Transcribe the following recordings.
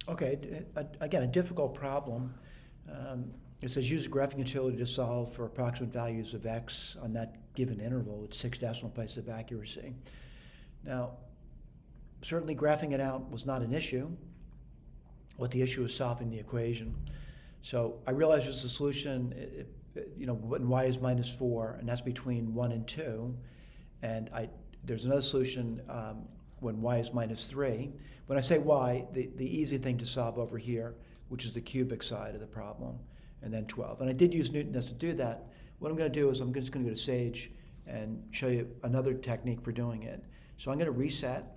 Okay, again, a difficult problem. It says use a graphing utility to solve for approximate values of x on that given interval with 6 decimal places of accuracy. Now, certainly graphing it out was not an issue. What the issue is solving the equation. So I realize there's a solution, when y is minus 4, and that's between 1 and 2. And there's another solution when y is minus 3. When I say y, the easy thing to solve over here, which is the cubic side of the problem, and then 12. And I did use Newton-ness to do that. What I'm going to do is I'm just going to go to Sage and show you another technique for doing it. So I'm going to reset,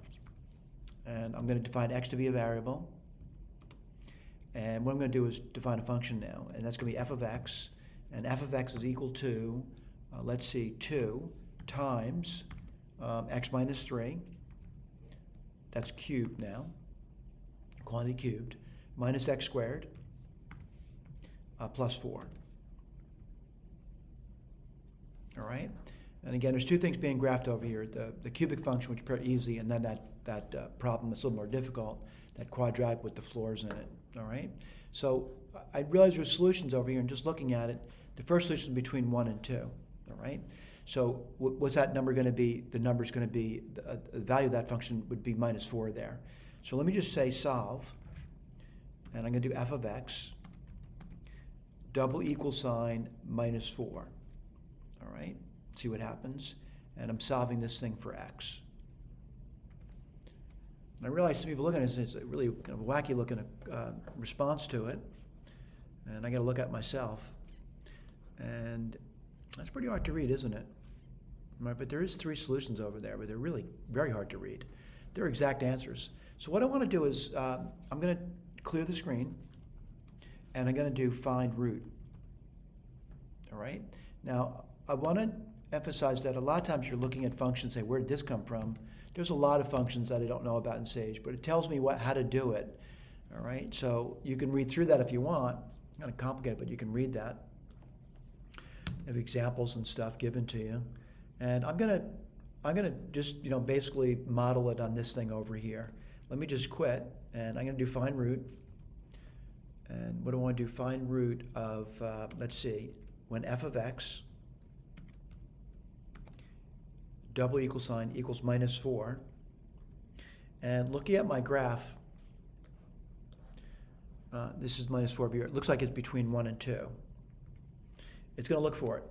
and I'm going to define x to be a variable. And what I'm going to do is define a function now, and that's going to be f of x, and f of x is equal to, let's see, 2 times x minus 3. That's cubed now, quantity cubed, minus x squared plus 4. All right? And again, there's two things being graphed over here. The cubic function, which is pretty easy, and then that problem that's a little more difficult, that quadratic with the floors in it. All right? So I realize there's solutions over here, and just looking at it, the first solution is between 1 and 2. All right? So what's that number going to be? The number is going to be, the value of that function would be minus 4 there. So let me just say solve, and I'm going to do f of x, double equal sign minus 4. All right? See what happens. And I'm solving this thing for x. And I realize some people looking at this, it's a really kind of wacky looking response to it. And I got to look at myself. And that's pretty hard to read, isn't it? Right, but there is 3 solutions over there, but they're really very hard to read. They're exact answers. So what I want to do is I'm going to clear the screen, and I'm going to do find root. All right? Now, I want to emphasize that a lot of times you're looking at functions, say, where did this come from? There's a lot of functions that I don't know about in Sage, but it tells me how to do it. All right? So you can read through that if you want. Kind of complicated, but you can read that. Have examples and stuff given to you, and I'm gonna just basically model it on this thing over here. Let me just quit, and I'm gonna do find root. And what do I want to do? Find root of let's see, when f of x double equal sign equals minus 4, and looking at my graph, this is minus 4 over here. It looks like it's between 1 and 2. It's going to look for it.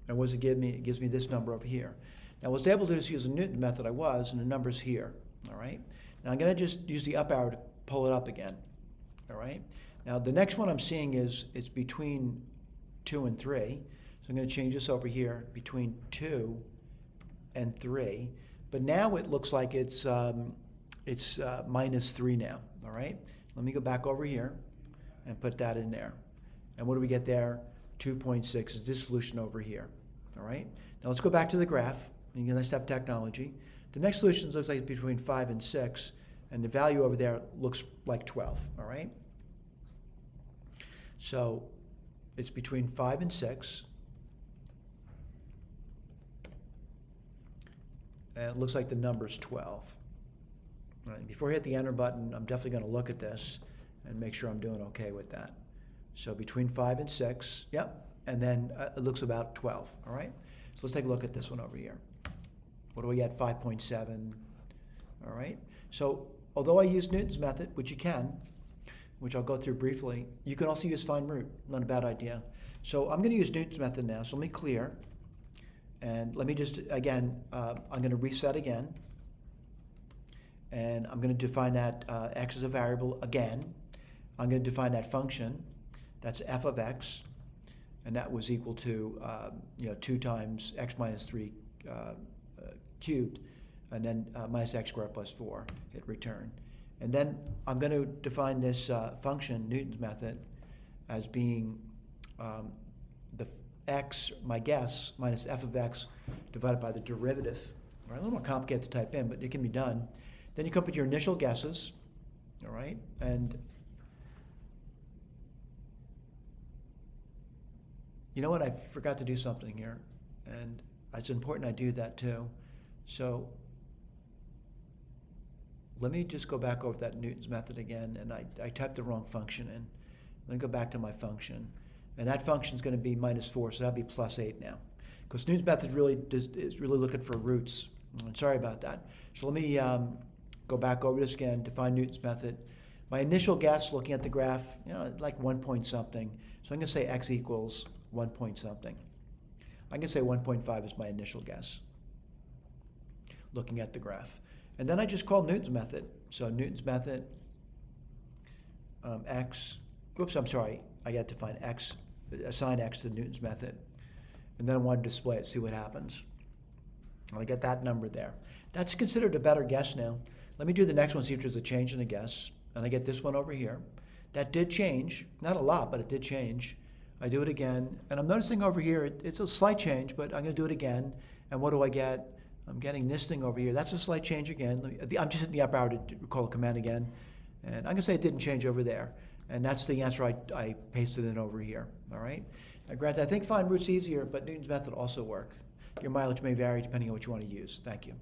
And what does it give me? It gives me this number over here. Now, I was able to just use the Newton method, and the number's here. All right? Now, I'm going to just use the up arrow to pull it up again. All right? Now, the next one I'm seeing it's between 2 and 3. So I'm going to change this over here, between 2 and 3. But now it looks like it's minus 3 now. All right? Let me go back over here and put that in there. And what do we get there? 2.6 is this solution over here. All right? Now let's go back to the graph. Again, let's have technology. The next solution looks like between 5 and 6, and the value over there looks like 12. All right? So it's between 5 and 6. And it looks like the number's 12. All right, before I hit the enter button, I'm definitely going to look at this and make sure I'm doing okay with that. So between 5 and 6, yep, and then it looks about 12, all right? So let's take a look at this one over here. What do we get? 5.7, all right? So although I use Newton's method, which you can, which I'll go through briefly, you can also use find root, not a bad idea. So I'm going to use Newton's method now, so let me clear. And let me just, again, I'm going to reset again. And I'm going to define that x as a variable again. I'm going to define that function. That's f of x, and that was equal to 2 times x minus 3 cubed, and then minus x squared plus 4. Hit return. And then I'm going to define this function, Newton's method, as being the x, my guess, minus f of x divided by the derivative. All right, a little more complicated to type in, but it can be done. Then you come up with your initial guesses, all right? And you know what? I forgot to do something here, and it's important I do that too. So let me just go back over that Newton's method again, and I typed the wrong function in. Let me go back to my function. And that function is going to be -4, so that'll be +8 now. Because Newton's method is really looking for roots. Sorry about that. So let me go back over this again, define Newton's method. My initial guess, looking at the graph, like 1 point something. So I'm going to say x equals 1 point something. I'm going to say 1.5 is my initial guess, looking at the graph. And then I just call Newton's method. So Newton's method, x, oops, I'm sorry, I got to find x, assign x to Newton's method. And then I want to display it, see what happens. And I get that number there. That's considered a better guess now. Let me do the next one, see if there's a change in the guess. And I get this one over here. That did change, not a lot, but it did change. I do it again, and I'm noticing over here, it's a slight change, but I'm gonna do it again. And what do I get? I'm getting this thing over here. That's a slight change again. I'm just hitting the up arrow to recall the command again. And I'm gonna say it didn't change over there. And that's the answer I pasted in over here, all right? Now, granted, I think find roots easier, but Newton's method also work. Your mileage may vary depending on what you want to use. Thank you.